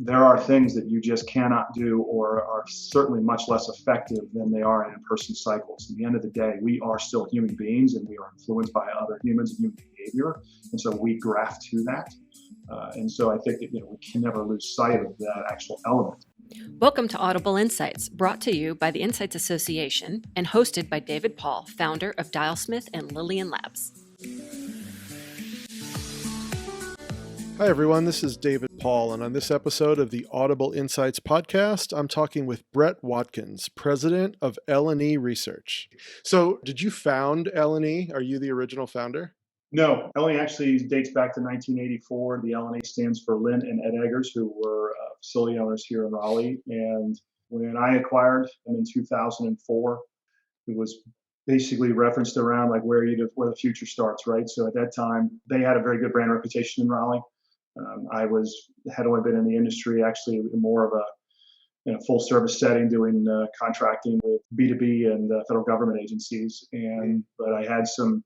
there are things that you just cannot do or are certainly much less effective than they are in in-person cycles. At the end of the day, we are still human beings and we are influenced by other humans and human behavior. And so we graft to that. And so I think that, we can never lose sight of that actual element. Welcome to Audible Insights, brought to you by the Insights Association and hosted by David Paul, founder of Dialsmith and Lillian Labs. Hi, everyone. This is David Paul, and on this episode of the Audible Insights podcast, I'm talking with Brett Watkins, president of L&E Research. So, did you found L&E? Are you the original founder? No, L&E actually dates back to 1984. The L&E stands for Lynn and Ed Eggers, who were facility owners here in Raleigh. And when I acquired them in 2004, it was basically referenced around like where the future starts, right? So at that time, they had a very good brand reputation in Raleigh. I had only been in the industry actually more of a full service setting, doing contracting with B2B and federal government agencies. But I had some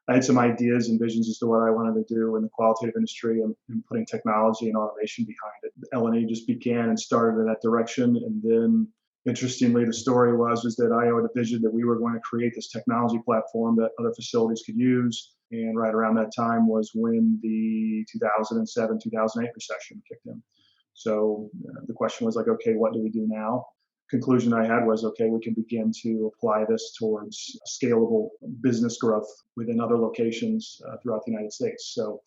ideas and visions as to what I wanted to do in the qualitative industry and putting technology and automation behind it. L&E just began and started in that direction. And then interestingly, the story was that I had a vision that we were going to create this technology platform that other facilities could use. And right around that time was when the 2007, 2008 recession kicked in. So the question was like, okay, what do we do now? Conclusion I had was, okay, we can begin to apply this towards scalable business growth within other locations throughout the United States. So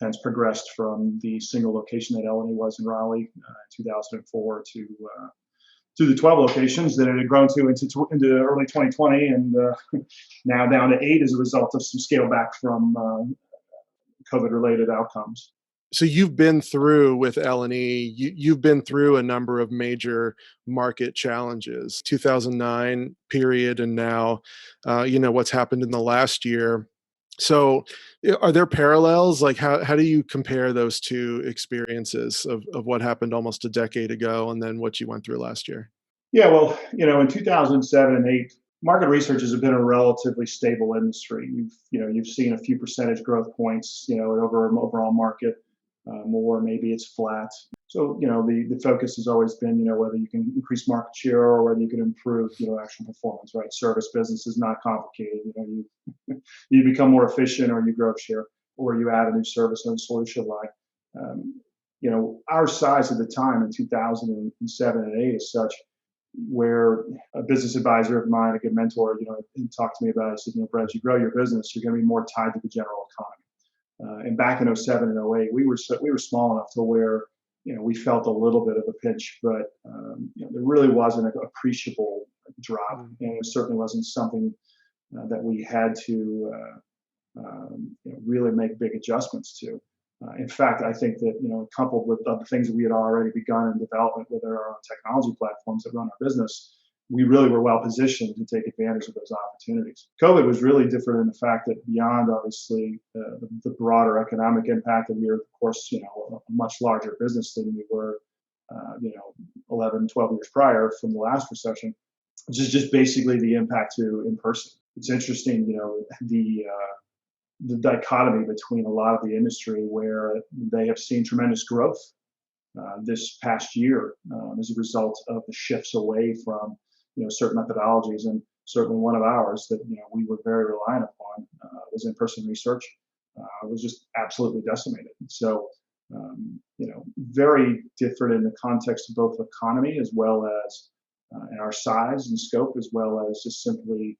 hence progressed from the single location that L&E was in Raleigh in 2004 to the 12 locations that it had grown to into early 2020, and now down to 8 as a result of some scale back from COVID-related outcomes. So you've been through with L&E, you've been through a number of major market challenges, 2009 period, and now, what's happened in the last year. So are there parallels? Like how do you compare those two experiences of what happened almost a decade ago and then what you went through last year? Yeah, well, in 2007 and 8, market research has been a relatively stable industry. You've seen a few percentage growth points, over an overall market, more maybe it's flat. So, the focus has always been, whether you can increase market share or whether you can improve, actual performance, right? Service business is not complicated. You become more efficient or you grow share or you add a new service or a solution line. Our size at the time in 2007 and 8 is such where a business advisor of mine, a good mentor, talked to me about it. He said, Brett, as you grow your business, you're going to be more tied to the general economy. And back in 07 and 08, we were small enough to where we felt a little bit of a pinch, but there really wasn't an appreciable drop, and it certainly wasn't something that we had to really make big adjustments to. In fact, I think that coupled with the things that we had already begun in development with our own technology platforms that run our business, we really were well positioned to take advantage of those opportunities. COVID was really different in the fact that beyond obviously the broader economic impact, and we were of course a much larger business than we were 11, 12 years prior from the last recession, which is just basically the impact to in person. It's interesting, the dichotomy between a lot of the industry where they have seen tremendous growth this past year as a result of the shifts away from certain methodologies, and certainly one of ours that we were very reliant upon was in-person research. Was just absolutely decimated. So very different in the context of both economy as well as in our size and scope, as well as just simply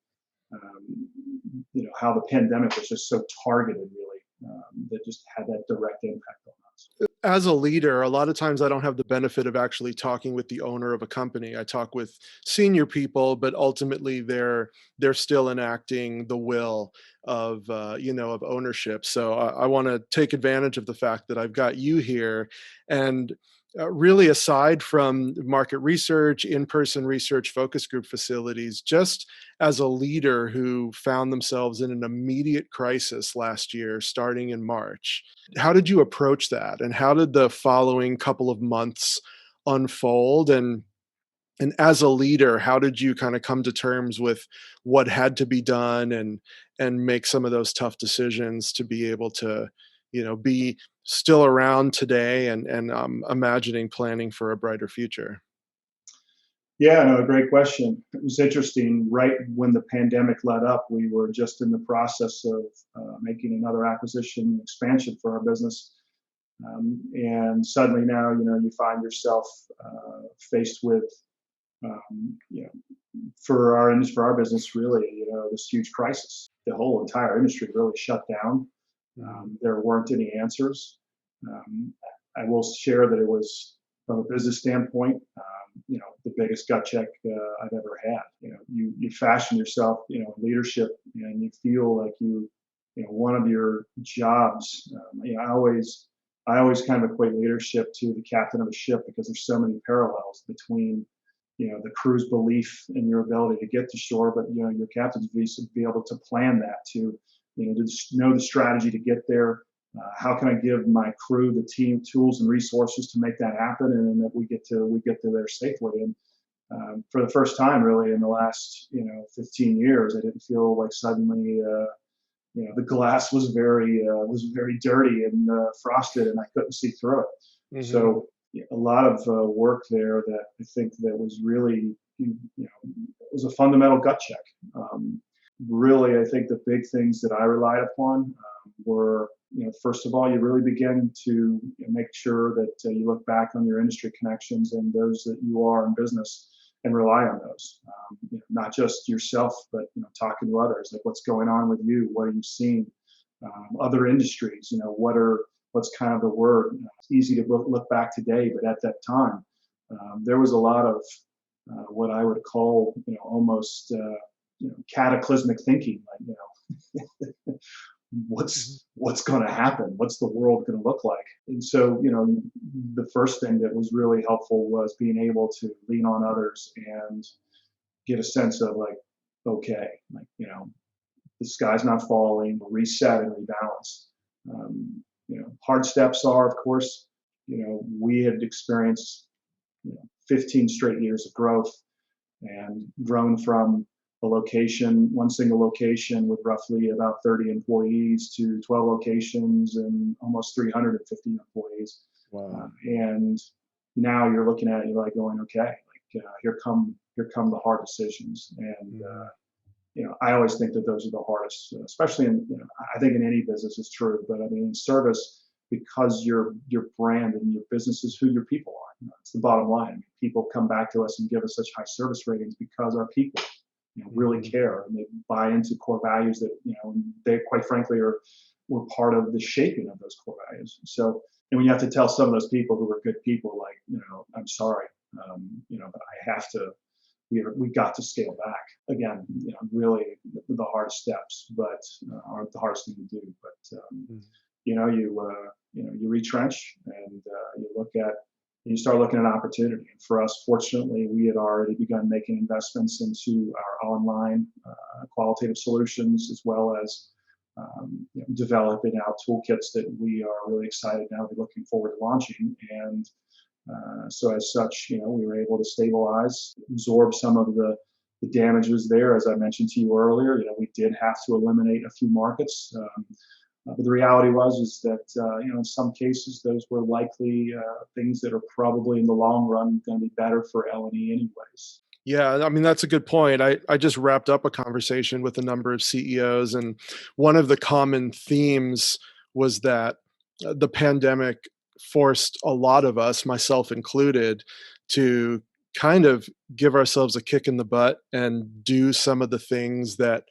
how the pandemic was just so targeted, really, that just had that direct impact on us. As a leader, a lot of times I don't have the benefit of actually talking with the owner of a company. I talk with senior people, but ultimately they're still enacting the will of of ownership. So I want to take advantage of the fact that I've got you here, and really aside from market research, in-person research, focus group facilities, just as a leader who found themselves in an immediate crisis last year, starting in March, how did you approach that? And how did the following couple of months unfold? And as a leader, how did you kind of come to terms with what had to be done and make some of those tough decisions to be able to, be still around today and imagining planning for a brighter future? Yeah, no, great question. It was interesting. Right when the pandemic let up, we were just in the process of making another acquisition expansion for our business. And suddenly now, you find yourself faced with, for our business, really, this huge crisis. The whole entire industry really shut down. There weren't any answers. I will share that it was, from a business standpoint, the biggest gut check I've ever had. You fashion yourself, in leadership, and you feel like one of your jobs. I always kind of equate leadership to the captain of a ship, because there's so many parallels between, the crew's belief in your ability to get to shore, but your captain's be able to plan that, to know the strategy to get there. How can I give my crew, the team, tools and resources to make that happen, and that we get to there safely. And for the first time, really, in the last 15 years, I didn't feel like suddenly the glass was very dirty and frosted, and I couldn't see through it. Mm-hmm. So a lot of work there that I think that was really it was a fundamental gut check. Really, I think the big things that I relied upon were, first of all, you really begin to make sure that you look back on your industry connections and those that you are in business, and rely on those. Not just yourself, but talking to others, like what's going on with you, what are you seeing, other industries, what's kind of the word. It's easy to look back today, but at that time, there was a lot of what I would call, almost cataclysmic thinking, like, what's going to happen? What's the world going to look like? And so, the first thing that was really helpful was being able to lean on others and get a sense of, like, okay, like, the sky's not falling, we'll reset and rebalance. Hard steps are, of course, we had experienced 15 straight years of growth, and grown from one single location with roughly about 30 employees to 12 locations and almost 350 employees. Wow. And now you're looking at it, you're like going, okay, like here come the hard decisions. And I always think that those are the hardest, especially in, I think in any business is true, but I mean in service, because your brand and your business is who your people are. It's the bottom line. I mean, people come back to us and give us such high service ratings because our people really care, and they buy into core values that, they quite frankly were part of the shaping of those core values. So, and when you have to tell some of those people who are good people, like, I'm sorry, but I have to, we got to scale back again, really the hardest steps, but aren't the hardest thing to do. But, you retrench, and you start looking at opportunity. And for us, fortunately, we had already begun making investments into our online qualitative solutions, as well as developing out toolkits that we are really excited now to be looking forward to launching. And so as such, we were able to stabilize, absorb some of the damages there. As I mentioned to you earlier, we did have to eliminate a few markets. But the reality is that, in some cases, those were likely things that are probably in the long run going to be better for L&E anyways. Yeah, I mean, that's a good point. I just wrapped up a conversation with a number of CEOs, and one of the common themes was that the pandemic forced a lot of us, myself included, to kind of give ourselves a kick in the butt and do some of the things that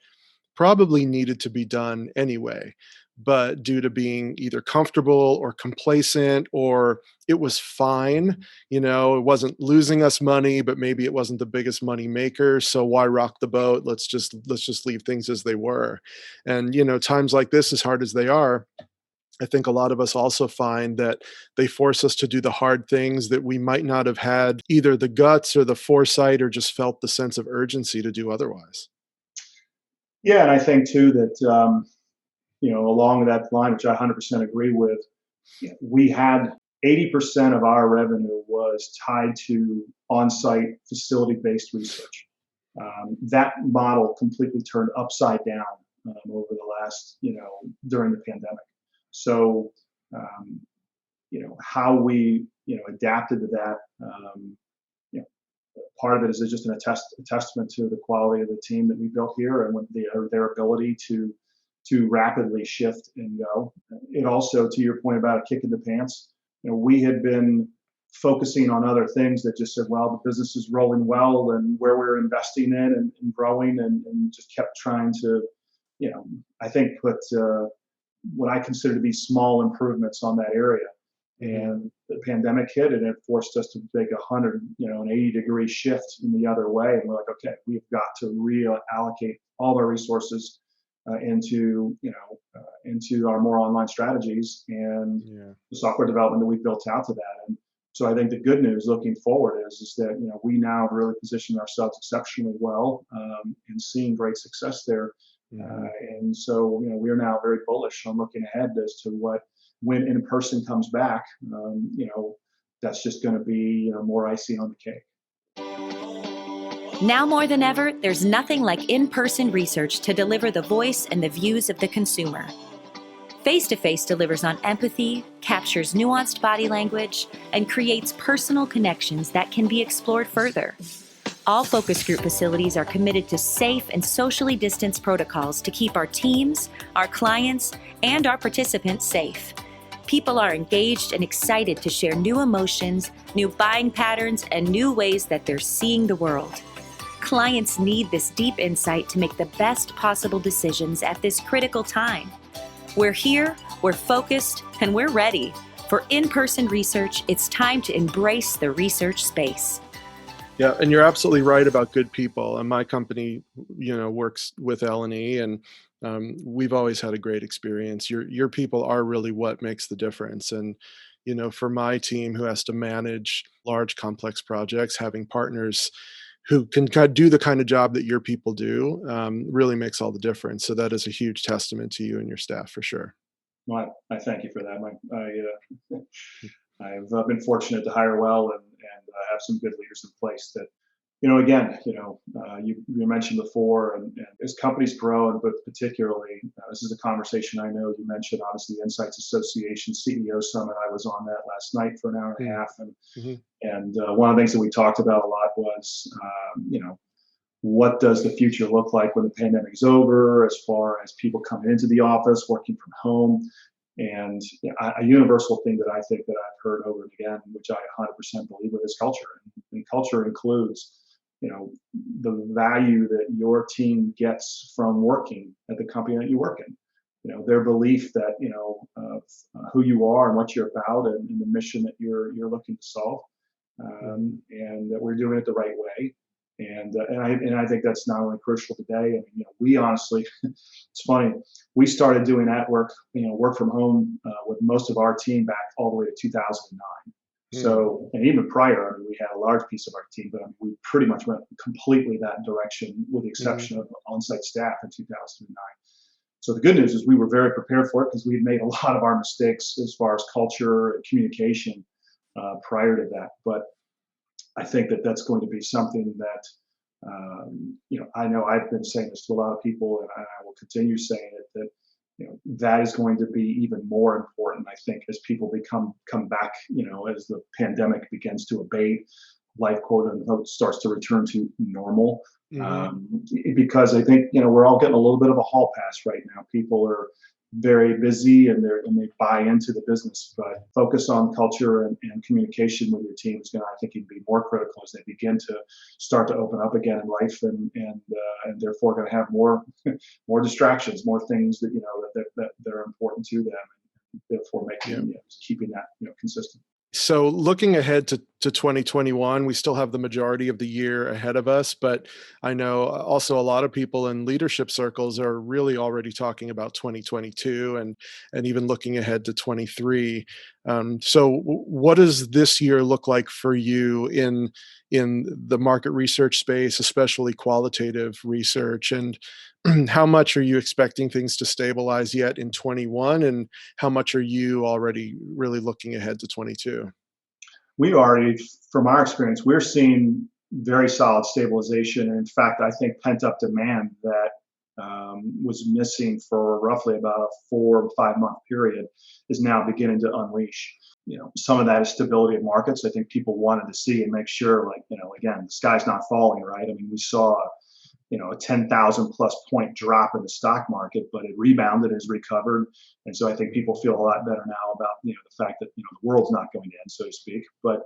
probably needed to be done anyway. But due to being either comfortable or complacent, or it was fine, it wasn't losing us money, but maybe it wasn't the biggest money maker. So why rock the boat? Let's just leave things as they were. And, times like this, as hard as they are, I think a lot of us also find that they force us to do the hard things that we might not have had either the guts or the foresight, or just felt the sense of urgency to do otherwise. Yeah, and I think too that, along that line, which I 100% agree with, we had 80% of our revenue was tied to on-site facility-based research. That model completely turned upside down over the last, during the pandemic. So how we, adapted to that. You know, Part of it is just a testament to the quality of the team that we built here and their ability to rapidly shift and go. It also, to your point about a kick in the pants, we had been focusing on other things that just said, well, the business is rolling well and where we're investing in and growing and just kept trying to, I think put what I consider to be small improvements on that area. And the pandemic hit and it forced us to make an 80-degree shift in the other way. And we're like, okay, we've got to reallocate all our resources into our more online strategies and the software development that we built out to that. And so I think the good news looking forward is that we now have really positioned ourselves exceptionally well and seeing great success there. And so we're now very bullish on looking ahead as to when in person comes back. That's just going to be more icing on the cake. Now more than ever, there's nothing like in-person research to deliver the voice and the views of the consumer. Face-to-face delivers on empathy, captures nuanced body language, and creates personal connections that can be explored further. All focus group facilities are committed to safe and socially distanced protocols to keep our teams, our clients, and our participants safe. People are engaged and excited to share new emotions, new buying patterns, and new ways that they're seeing the world. Clients need this deep insight to make the best possible decisions at this critical time. We're here, we're focused, and we're ready. For in-person research, it's time to embrace the research space. Yeah, and you're absolutely right about good people. And my company, works with L&E, and we've always had a great experience. Your people are really what makes the difference. And for my team, who has to manage large, complex projects, having partners who can kind of do the kind of job that your people do really makes all the difference. So that is a huge testament to you and your staff, for sure. Well, I thank you for that, Mike. I've been fortunate to hire well and have some good leaders in place that, you mentioned before, and as companies grow, but particularly, this is a conversation I know you mentioned, obviously, the Insights Association CEO Summit. I was on that last night for an hour and a half. And one of the things that we talked about a lot was, what does the future look like when the pandemic is over, as far as people coming into the office, working from home? And a universal thing that I think that I've heard over and again, which I 100% believe in, is culture. And culture includes, the value that your team gets from working at the company that you work in. Their belief that, of who you are and what you're about and the mission that you're looking to solve, and that we're doing it the right way. And I think that's not only crucial today. I mean, we honestly, it's funny, we started doing that work from home with most of our team back all the way to 2009. So, and even prior, we had a large piece of our team, but we pretty much went completely that direction, with the exception of on-site staff in 2009. So the good news is we were very prepared for it, because we had made a lot of our mistakes as far as culture and communication prior to that. But I think that that's going to be something that, I know I've been saying this to a lot of people, and I will continue saying it, that that is going to be even more important, I think, as people come back, as the pandemic begins to abate, life, quote unquote, starts to return to normal. Because I think, we're all getting a little bit of a hall pass right now. People are very busy and they buy into the business, but focus on culture and communication with your team is going to, I think, even be more critical as they begin to start to open up again in life, and therefore going to have more distractions, more things that that are important to them, and therefore keeping that consistent. So looking ahead to 2021, we still have the majority of the year ahead of us, but I know also a lot of people in leadership circles are really already talking about 2022 and even looking ahead to 23. So what does this year look like for you in the market research space, especially qualitative research? And how much are you expecting things to stabilize yet in 21? And how much are you already really looking ahead to 22? We already, from our experience, we're seeing very solid stabilization. And in fact, I think pent up demand that was missing for roughly about a 4 or 5 month period is now beginning to unleash. Some of that is stability of markets. I think people wanted to see and make sure, again, the sky's not falling, right? I mean, we saw, a 10,000 plus point drop in the stock market, but it rebounded, has recovered. And so I think people feel a lot better now about, the fact that, the world's not going to end, so to speak. But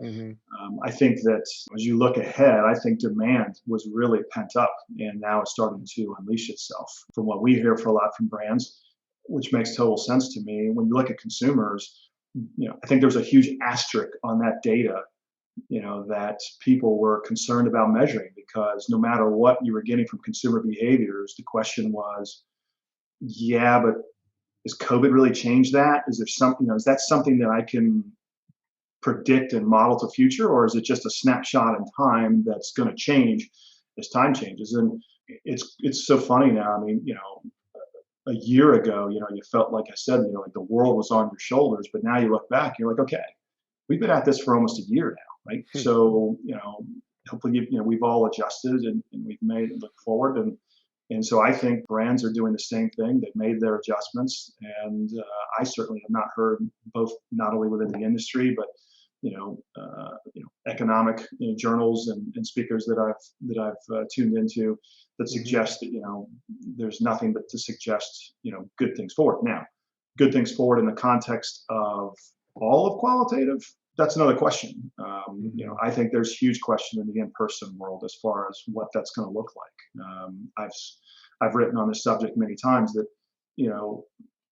I think that as you look ahead, I think demand was really pent up and now it's starting to unleash itself from what we hear for a lot from brands, which makes total sense to me. When you look at consumers, I think there's a huge asterisk on that data, that people were concerned about measuring, because no matter what you were getting from consumer behaviors, the question was, yeah, but has COVID really changed that? Is there something, is that something that I can predict and model to future, or is it just a snapshot in time that's going to change as time changes? And it's so funny now. I mean, a year ago, you felt, like I said, like the world was on your shoulders, but now you look back, you're like, okay, we've been at this for almost a year now, right? So, hopefully, we've all adjusted and we've made it look forward. And so I think brands are doing the same thing. They've made their adjustments. And I certainly have not heard, both not only within the industry, but economic journals and speakers that I've tuned into that suggest that there's nothing but to suggest good things forward. Now, good things forward in the context of all of qualitative, that's another question. I think there's huge question in the in-person world as far as what that's going to look like. I've written on this subject many times that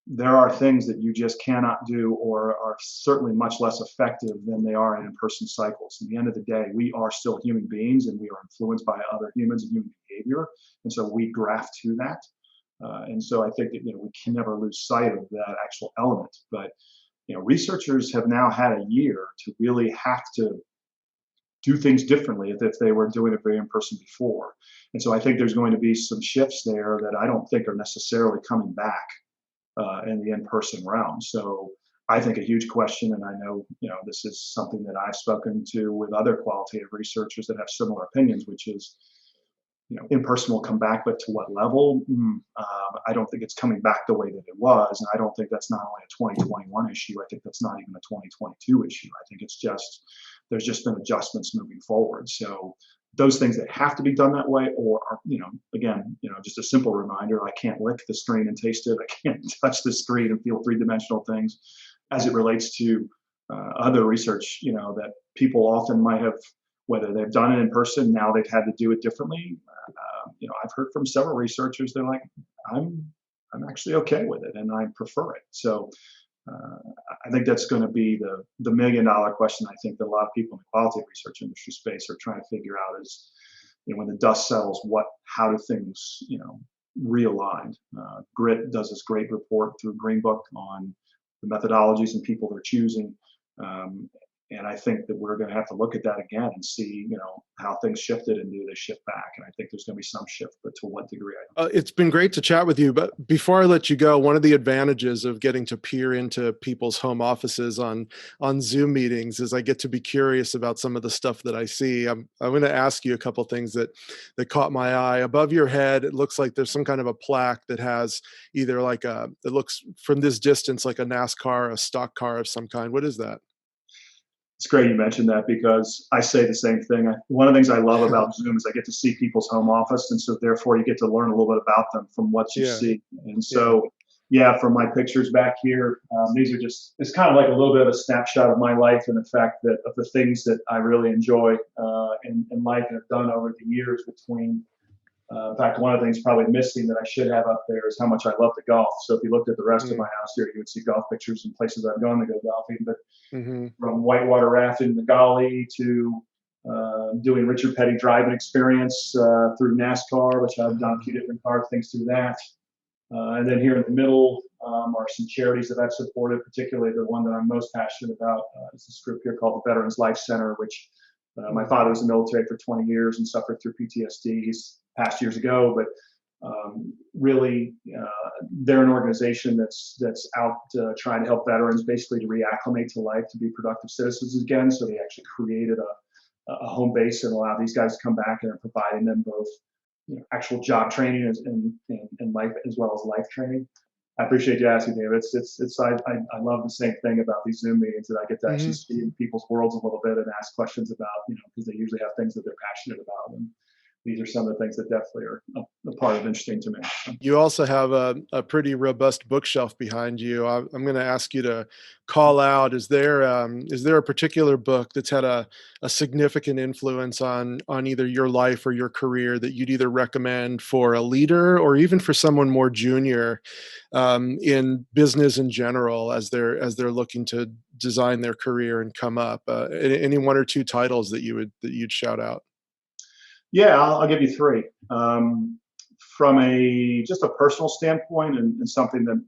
there are things that you just cannot do, or are certainly much less effective than they are in in-person cycles. At the end of the day, we are still human beings and we are influenced by other humans and human behavior. And so we graft to that. And so I think that, we can never lose sight of that actual element. But, researchers have now had a year to really have to do things differently if they were doing it very in person before. And so I think there's going to be some shifts there that I don't think are necessarily coming back in the in-person realm. So I think a huge question, and I know, this is something that I've spoken to with other qualitative researchers that have similar opinions, which is, in-person will come back, but to what level? I don't think it's coming back the way that it was. And I don't think that's not only a 2021 issue. I think that's not even a 2022 issue. I think it's just, there's just been adjustments moving forward. So those things that have to be done that way, or are, again, just a simple reminder, I can't lick the screen and taste it. I can't touch the screen and feel three-dimensional things as it relates to other research, that people often might have, whether they've done it in person, now they've had to do it differently. I've heard from several researchers, they're like, I'm actually okay with it and I prefer it. So I think that's going to be the $1 million question I think that a lot of people in the qualitative research industry space are trying to figure out is, when the dust settles, how do things, realign? Grit does this great report through Green Book on the methodologies and people they're choosing. And I think that we're going to have to look at that again and see, how things shifted and do they shift back. And I think there's going to be some shift, but to what degree? It's been great to chat with you. But before I let you go, one of the advantages of getting to peer into people's home offices on Zoom meetings is I get to be curious about some of the stuff that I see. I'm going to ask you a couple of things that caught my eye. Above your head, it looks like there's some kind of a plaque that has either it looks from this distance like a NASCAR, a stock car of some kind. What is that? It's great you mentioned that, because I say the same thing. One of the things I love about Zoom is I get to see people's home office, and so therefore you get to learn a little bit about them from what you see. And so, from my pictures back here, these are it's kind of like a little bit of a snapshot of my life and the fact that of the things that I really enjoy in life and have done over the years between. In fact, one of the things probably missing that I should have up there is how much I love to golf. So if you looked at the rest of my house here, you would see golf pictures and places I've gone to go golfing. But from whitewater rafting in the Gully to doing Richard Petty driving experience through NASCAR, which I've done a few different car things through that. And then here in the middle are some charities that I've supported, particularly the one that I'm most passionate about is this group here called the Veterans Life Center, which my father was in the military for 20 years and suffered through PTSD. He's passed years ago, but really they're an organization that's out trying to help veterans basically to reacclimate to life, to be productive citizens again. So they actually created a home base and allow these guys to come back, and are providing them both actual job training and life as well as life training. I appreciate you asking, David. I love the same thing about these Zoom meetings, that I get to actually see in people's worlds a little bit and ask questions about, because they usually have things that they're passionate about. And these are some of the things that definitely are a part of interesting to me. You also have a pretty robust bookshelf behind you. I'm going to ask you to call out, is there a particular book that's had a significant influence on either your life or your career that you'd either recommend for a leader or even for someone more junior in business in general as they're looking to design their career and come up? Any one or two titles that you'd shout out? Yeah, I'll give you three. From just a personal standpoint, and something that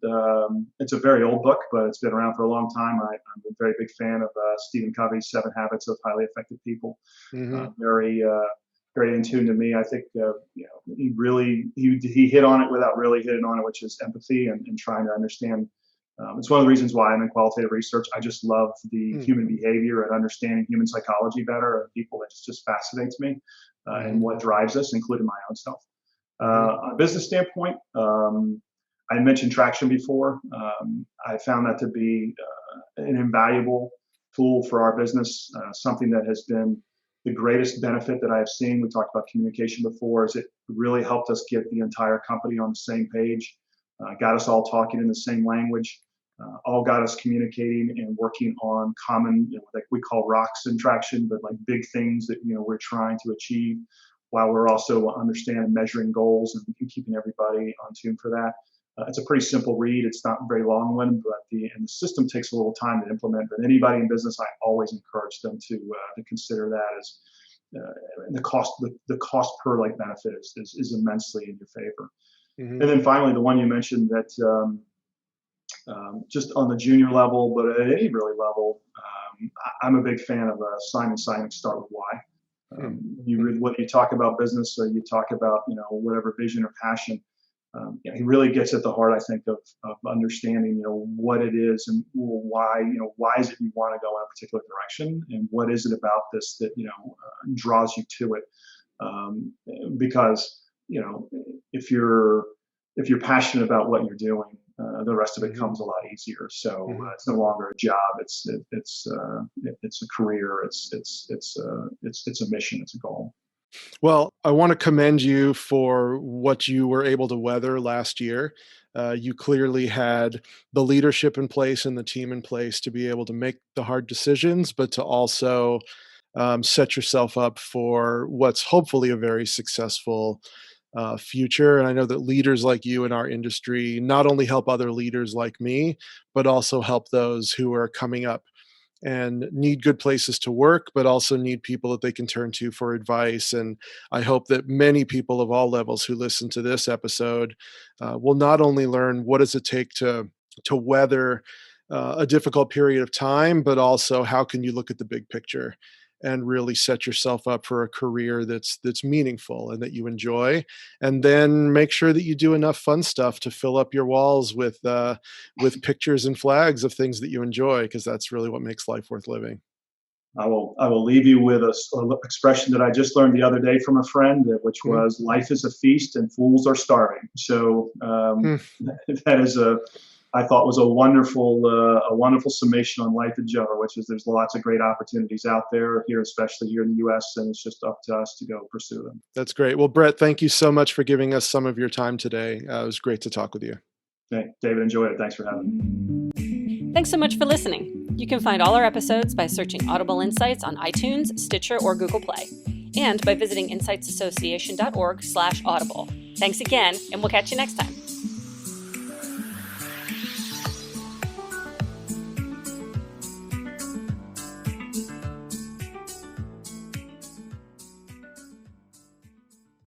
it's a very old book, but it's been around for a long time. I'm a very big fan of Stephen Covey's 7 Habits of Highly Effective People. Very in tune to me. I think he hit on it without really hitting on it, which is empathy and trying to understand. It's one of the reasons why I'm in qualitative research. I just love the human behavior and understanding human psychology better, and people. That just fascinates me, and what drives us, including my own self. On a business standpoint, I mentioned traction before. I found that to be an invaluable tool for our business, something that has been the greatest benefit that I've seen. We talked about communication before, is it really helped us get the entire company on the same page, got us all talking in the same language, all got us communicating and working on common, like we call rocks in traction, but like big things that, we're trying to achieve, while we're also understanding and measuring goals and keeping everybody on tune for that. It's a pretty simple read. It's not a very long one, but the system takes a little time to implement. But anybody in business, I always encourage them to consider that as the cost per benefit is immensely in your favor. And then finally, the one you mentioned that just on the junior level, but at any really level, I'm a big fan of Simon Sinek, Start With Why. Whether you talk about business or you talk about whatever vision or passion, he really gets at the heart, I think, of understanding what it is and why is it you want to go in a particular direction, and what is it about this that draws you to it, because if you're passionate about what you're doing, the rest of it comes a lot easier. So it's no longer a job; it's a career. It's a mission. It's a goal. Well, I want to commend you for what you were able to weather last year. You clearly had the leadership in place and the team in place to be able to make the hard decisions, but to also set yourself up for what's hopefully a very successful future. And I know that leaders like you in our industry not only help other leaders like me, but also help those who are coming up and need good places to work, but also need people that they can turn to for advice. And I hope that many people of all levels who listen to this episode will not only learn what does it take to weather a difficult period of time, but also how can you look at the big picture and really set yourself up for a career that's meaningful and that you enjoy, and then make sure that you do enough fun stuff to fill up your walls with pictures and flags of things that you enjoy, because that's really what makes life worth living. I will leave you with an expression that I just learned the other day from a friend, which was life is a feast and fools are starving. So that is I thought was a wonderful summation on life in general, which is there's lots of great opportunities out there here, especially here in the U.S., and it's just up to us to go pursue them. That's great. Well, Brett, thank you so much for giving us some of your time today. It was great to talk with you. Hey, David, enjoyed it. Thanks for having me. Thanks so much for listening. You can find all our episodes by searching Audible Insights on iTunes, Stitcher, or Google Play, and by visiting insightsassociation.org/audible. Thanks again, and we'll catch you next time.